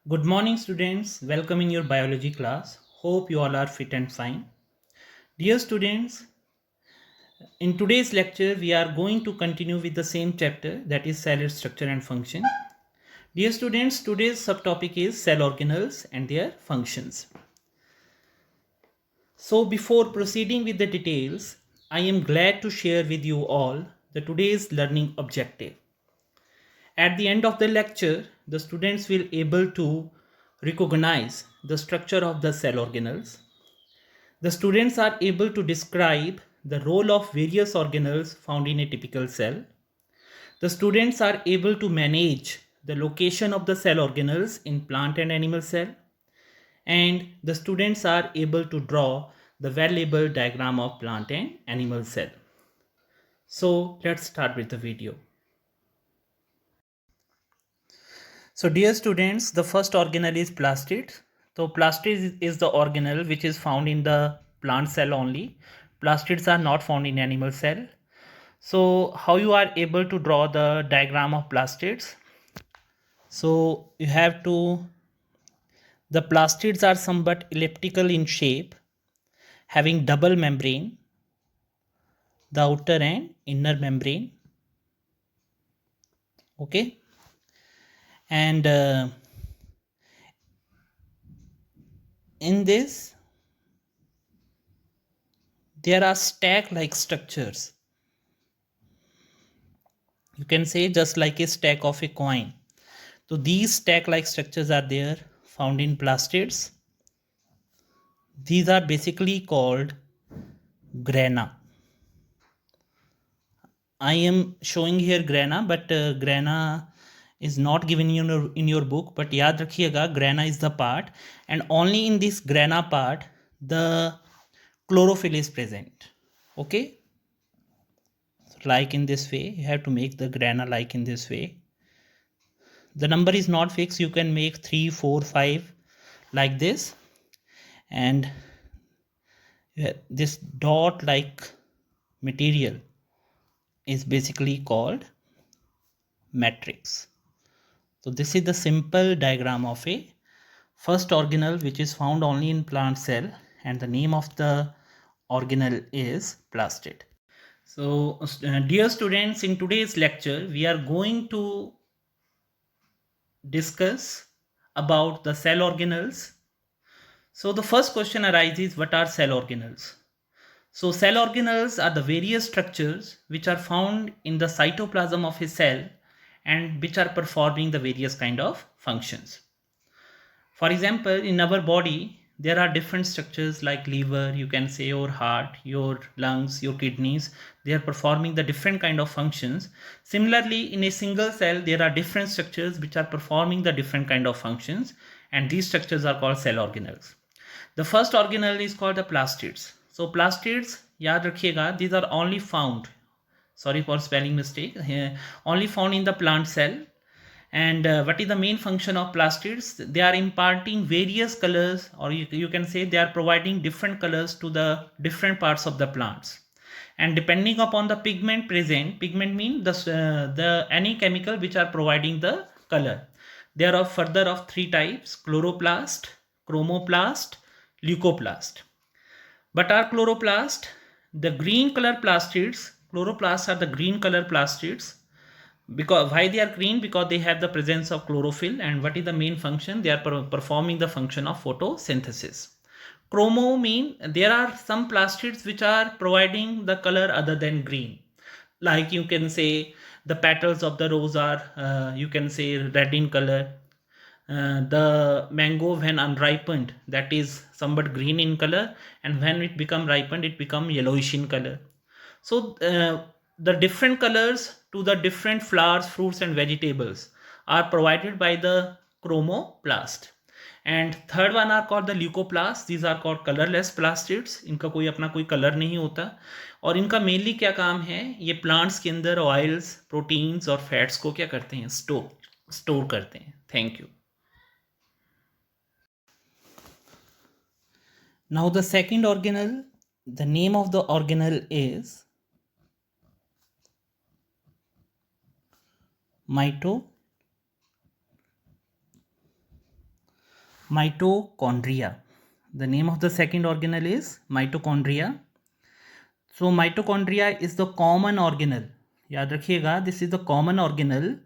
Good morning, students. Welcome in your biology class. Hope you all are fit and fine. Dear students, in today's lecture, we are going to continue with the same chapter, that is cell structure and function. Dear students, today's subtopic is cell organelles and their functions. So, before proceeding with the details, I am glad to share with you all the today's learning objective. At the end of the lecture, the students will able to recognize the structure of the cell organelles. The students are able to describe the role of various organelles found in a typical cell. The students are able to manage the location of the cell organelles in plant and animal cell. And the students are able to draw the well-labeled diagram of plant and animal cell. So let's start with the video. So dear students, the first organelle is plastid. So plastid is the organelle which is found in the plant cell only. Plastids are not found in animal cell. So how you are able to draw the diagram of plastids? So you have to, the plastids are somewhat elliptical in shape, having double membrane, the outer and inner membrane. Okay. And in this, there are stack-like structures. You can say just like a stack of a coin. So these stack-like structures are there found in plastids. These are basically called grana. I am showing here grana, but grana is not given in your book. But याद रखिएगा, grana is the part, and only in this grana part the chlorophyll is present. Okay, so like in this way, you have to make the grana like in this way. The number is not fixed. You can make 3, 4, 5 like this, and this dot like material is basically called matrix. So this is the simple diagram of a first organelle which is found only in plant cell, and the name of the organelle is plastid. So dear students, in today's lecture we are going to discuss about the cell organelles. So the first question arises, what are cell organelles? So cell organelles are the various structures which are found in the cytoplasm of a cell and which are performing the various kind of functions. For example, in our body, there are different structures like liver, you can say your heart, your lungs, your kidneys. They are performing the different kind of functions. Similarly, in a single cell, there are different structures which are performing the different kind of functions, and these structures are called cell organelles. The first organelle is called the plastids. So plastids, याद रखिएगा, these are only found, sorry for spelling mistake here, only found in the plant cell. And what is the main function of plastids? They are imparting various colors, or you can say they are providing different colors to the different parts of the plants. And depending upon the pigment present, pigment means the any chemical which are providing the color. There are further of three types: chloroplast, chromoplast, leucoplast. But are chloroplast, the green color plastids, chloroplasts are the green color plastids. Because why they are green? Because they have the presence of chlorophyll, and what is the main function? They are performing the function of photosynthesis. Chromo mean there are some plastids which are providing the color other than green, like you can say the petals of the rose are you can say red in color. The mango when unripened, that is somewhat green in color, and when it become ripened it become yellowish in color. So the different colors to the different flowers, fruits and vegetables are provided by the chromoplast. And third one are called the leucoplast. These are called colorless plastids. इनका कोई अपना कोई colour नहीं होता, और इनका mainly क्या काम है, ये प्लांट्स के अंदर ऑयल्स, प्रोटीन्स और फैट्स को क्या करते हैं, स्टोर करते हैं. Thank you. Now the second organelle, the name of the organelle is mitochondria. The name of the second organelle is mitochondria. So mitochondria is the common organelle. याद रखिएगा, this is the common organelle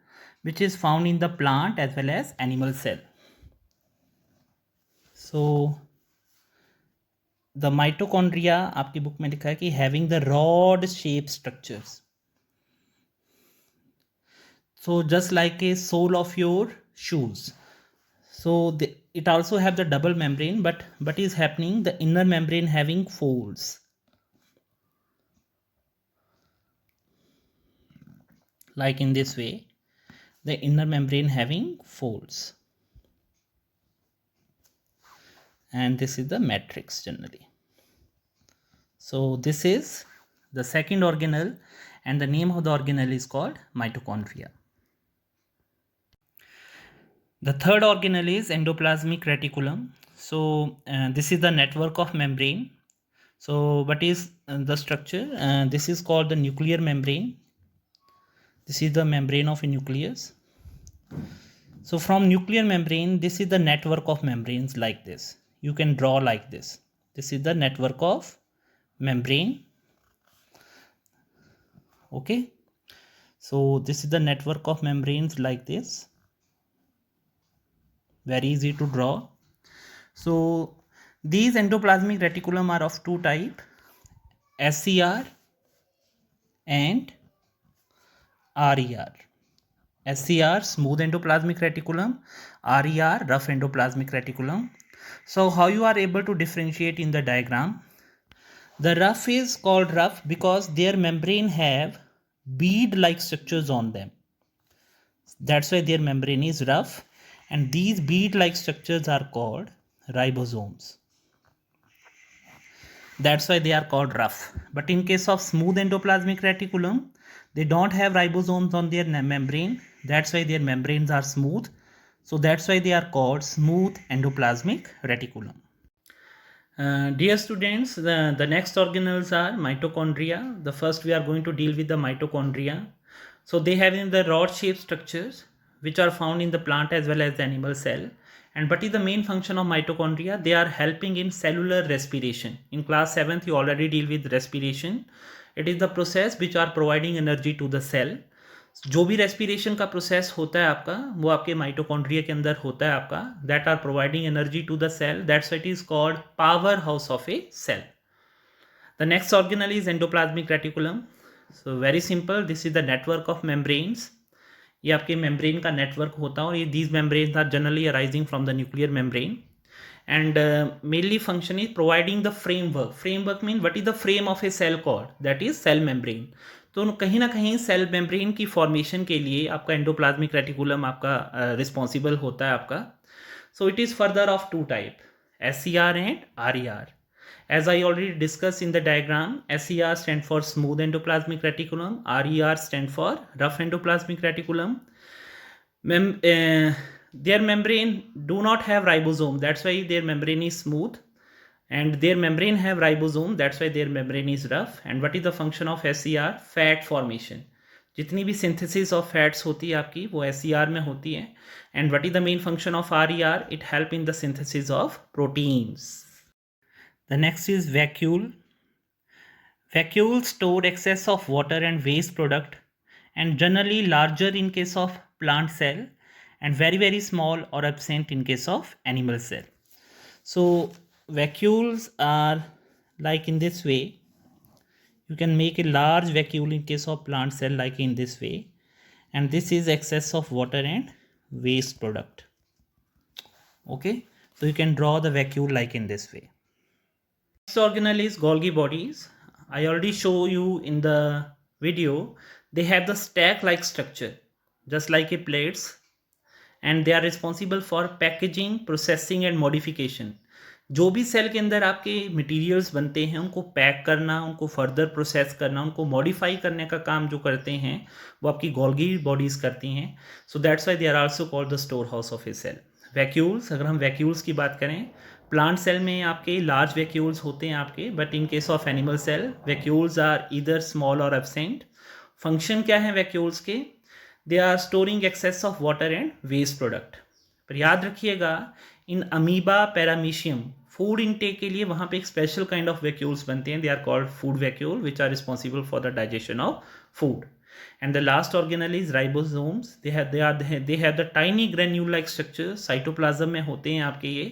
which is found in the plant as well as animal cell. So the mitochondria आपकी book में लिखा है कि having the rod shaped structures. So just like a sole of your shoes. So it also have the double membrane, but is happening the inner membrane having folds. Like in this way, the inner membrane having folds. And this is the matrix generally. So this is the second organelle, and the name of the organelle is called mitochondria. The third organelle is endoplasmic reticulum. So this is the network of membrane. So what is the structure? This is called the nuclear membrane. This is the membrane of a nucleus. So from nuclear membrane, this is the network of membranes like this. You can draw like this. This is the network of membrane. Okay. So this is the network of membranes like this. Very easy to draw. So these endoplasmic reticulum are of two types, SCR and RER. SCR, smooth endoplasmic reticulum, RER, rough endoplasmic reticulum. So how you are able to differentiate in the diagram? The rough is called rough because their membrane have bead-like structures on them. That's why their membrane is rough, and these bead-like structures are called ribosomes. That's why they are called rough. But in case of smooth endoplasmic reticulum, they don't have ribosomes on their membrane. That's why their membranes are smooth. So that's why they are called smooth endoplasmic reticulum. Dear students, the next organelles are mitochondria. The first we are going to deal with the mitochondria. So they have in the rod-shaped structures which are found in the plant as well as the animal cell. And what is the main function of mitochondria? They are helping in cellular respiration. In class 7th, you already deal with respiration. It is the process which are providing energy to the cell. जो भी respiration का process होता है आपका, वो आपके mitochondria के अंदर होता है आपका, that are providing energy to the cell. That's why it is called powerhouse of a cell. The next organelle is endoplasmic reticulum. So very simple, this is the network of membranes. ये आपके membrane का network होता है और ये these membranes are generally arising from the nuclear membrane. And mainly function is providing the framework. Framework mean what is the frame of a cell called? That is cell membrane. तो कहीं ना कहीं cell membrane की formation के लिए आपका endoplasmic reticulum आपका responsible होता है आपका. So it is further of two type, SCR and RER. As I already discussed in the diagram, SCR stand for smooth endoplasmic reticulum, RER stand for rough endoplasmic reticulum. Their membrane do not have ribosome, that's why their membrane is smooth, and their membrane have ribosome, that's why their membrane is rough. And what is the function of SCR? Fat formation. जितनी भी synthesis of fats होती है आपकी वो SCR में होती है. And what is the main function of RER? It help in the synthesis of proteins. The next is vacuole. Vacuole store excess of water and waste product, and generally larger in case of plant cell and very very small or absent in case of animal cell. So vacuoles are like in this way. You can make a large vacuole in case of plant cell like in this way, and this is excess of water and waste product. Okay, so you can draw the vacuole like in this way. Next organelle is Golgi bodies. I already show you in the video. They have the stack like structure just like a plates, and they are responsible for packaging, processing and modification. जो भी cell के अंदर आपके materials बनते हैं उनको pack करना, उनको फर्दर प्रोसेस करना, उनको मॉडिफाई करने का काम जो करते हैं वो आपकी गोल्गी बॉडीज़ करती हैं. So that's why they are also called the storehouse of a cell. Vacuoles, अगर हम वैक्यूल्स की बात करें, प्लांट सेल में आपके लार्ज वैक्यूल्स होते हैं आपके, but in case of animal cell vacuoles are either small or absent. Function क्या है वैक्यूल्स के? They are storing excess of water and waste product. पर याद रखिएगा in amoeba paramecium food intake के लिए वहाँ पे एक स्पेशल काइंड ऑफ वैक्यूल्स बनते हैं. They are called food vacuole which are responsible for the digestion of food. And the last organelle is ribosomes. They have the tiny granule like structure. Cytoplasm में होते हैं आपके ये.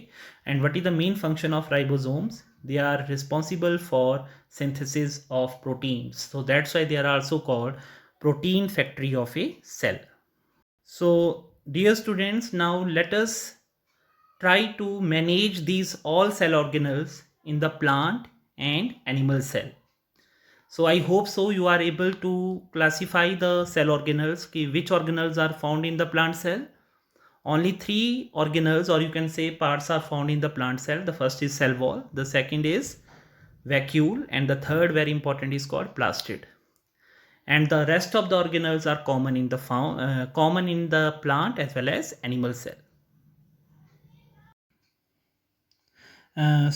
And what is the main function of ribosomes? They are responsible for synthesis of proteins. So that's why they are also called protein factory of a cell. So dear students, now let us try to manage these all cell organelles in the plant and animal cell. So I hope so you are able to classify the cell organelles, which organelles are found in the plant cell. Only 3 organelles, or you can say parts, are found in the plant cell. The first is cell wall, the second is vacuole, and the third very important is called plastid. And the rest of the organelles are common in the plant as well as animal cell.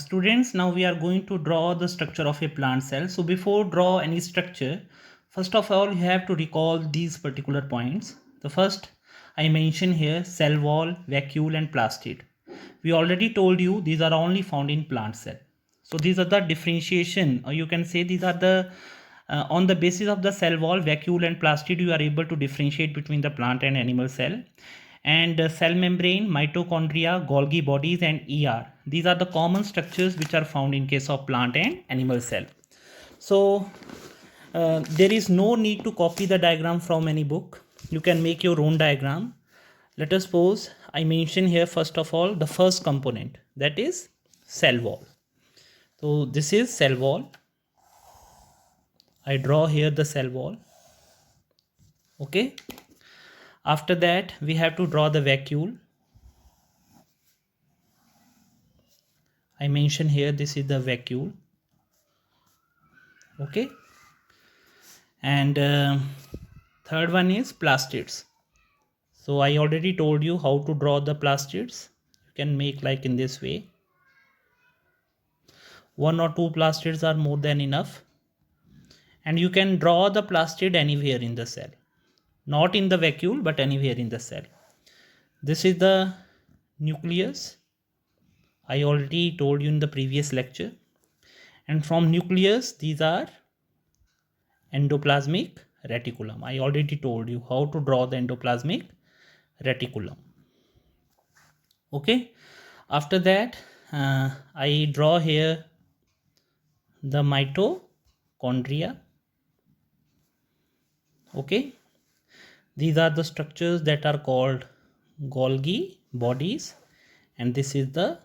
Students, now we are going to draw the structure of a plant cell. So before draw any structure, first of all you have to recall these particular points. The first I mentioned here, cell wall, vacuole and plastid. We already told you these are only found in plant cell. So these are the differentiation, or you can say these are the on the basis of the cell wall, vacuole and plastid, you are able to differentiate between the plant and animal cell. And cell membrane, mitochondria, Golgi bodies and ER. These are the common structures which are found in case of plant and animal cell. So there is no need to copy the diagram from any book. You can make your own diagram. Let us suppose I mention here first of all the first component, that is cell wall. So this is cell wall. I draw here the cell wall. Okay. After that we have to draw the vacuole. I mention here this is the vacuole. Okay. And third one is plastids. So I already told you how to draw the plastids. You can make like in this way. 1 or 2 plastids are more than enough. And you can draw the plastid anywhere in the cell. Not in the vacuole but anywhere in the cell. This is the nucleus. I already told you in the previous lecture. And from nucleus these are endoplasmic reticulum. I already told you how to draw the endoplasmic reticulum. Okay. After that I draw here the mitochondria. Okay. These are the structures that are called Golgi bodies, and this is the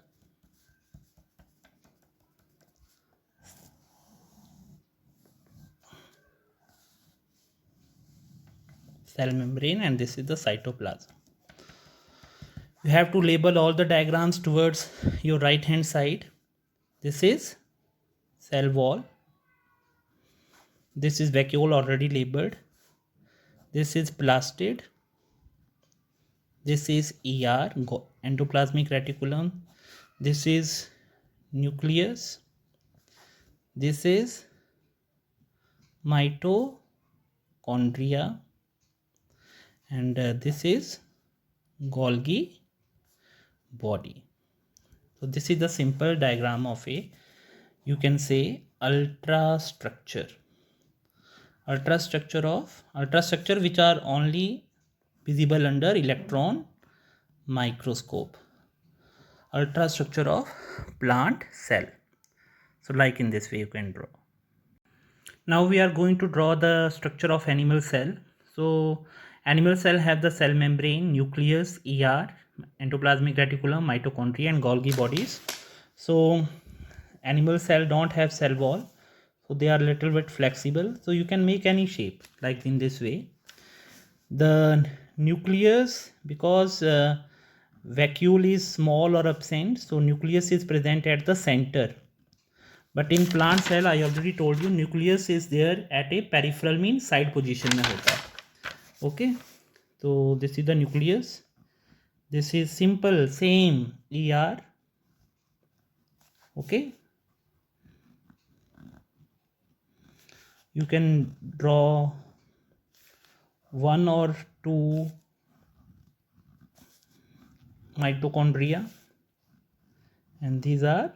cell membrane, and this is the cytoplasm. You have to label all the diagrams towards your right hand side. This is cell wall. This is vacuole, already labeled. This is plastid. This is ER, endoplasmic reticulum. This is nucleus. This is mitochondria. And this is Golgi body. So this is the simple diagram of a, you can say, ultrastructure which are only visible under electron microscope. Ultrastructure of plant cell. So like in this way you can draw. Now we are going to draw the structure of animal cell. So animal cell have the cell membrane, nucleus, ER, endoplasmic reticulum, mitochondria and Golgi bodies. So animal cell don't have cell wall, so they are little bit flexible, so you can make any shape like in this way. The nucleus, because vacuole is small or absent, so nucleus is present at the center. But in plant cell I already told you nucleus is there at a peripheral, means side position में होता है. Okay, so this is the nucleus. This is simple same ER. Okay, you can draw 1 or 2 mitochondria. and these are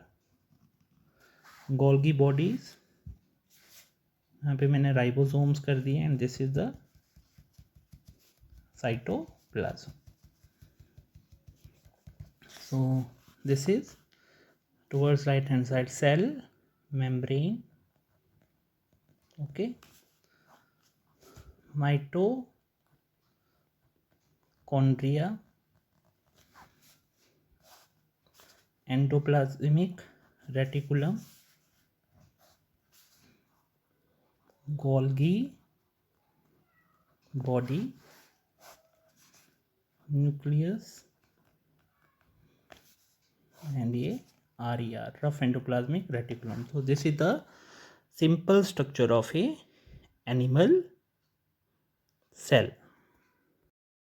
Golgi bodies. यहाँ पे मैंने ribosomes कर दिए and this is the cytoplasm. So this is towards right hand side cell membrane, okay, mitochondria, endoplasmic reticulum, Golgi body, nucleus, and ये RER, rough endoplasmic reticulum. So this is the simple structure of a animal cell.